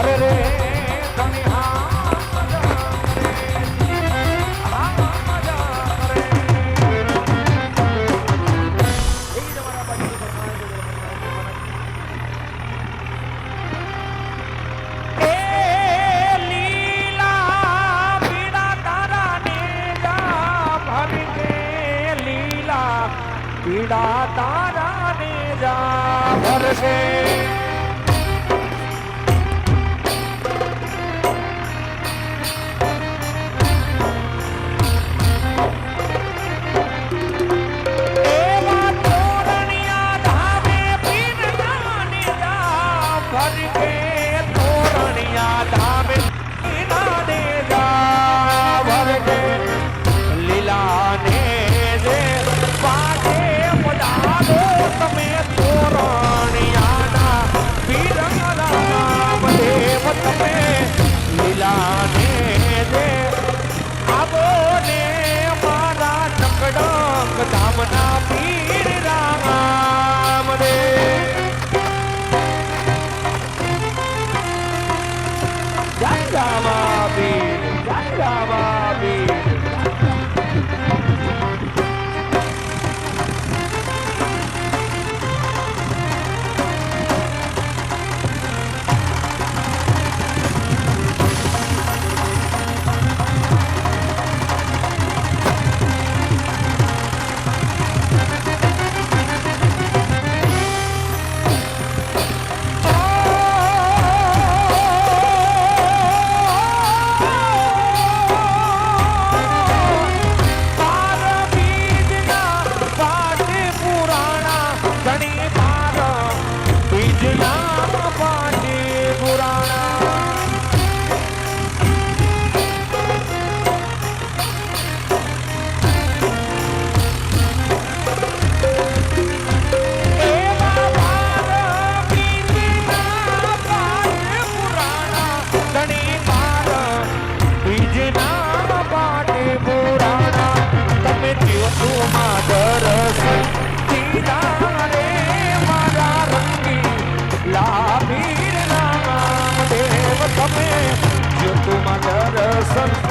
અરે રે ધણી હા પીડા તારા ને જા ભરશે એવા તોરણિયા ધામે પીડા ને જા ભરકે તોરણિયા ધામે પીડા ને જા ભરકે લીલા ને જે તમે તોરણિયાના પીરના દેવ તમે લીલાને દે આવો ને મારા નકડક ધામના પીર રામ રે જય રામા પીર જય રામા પીર તમે જો તું મારા દર્શન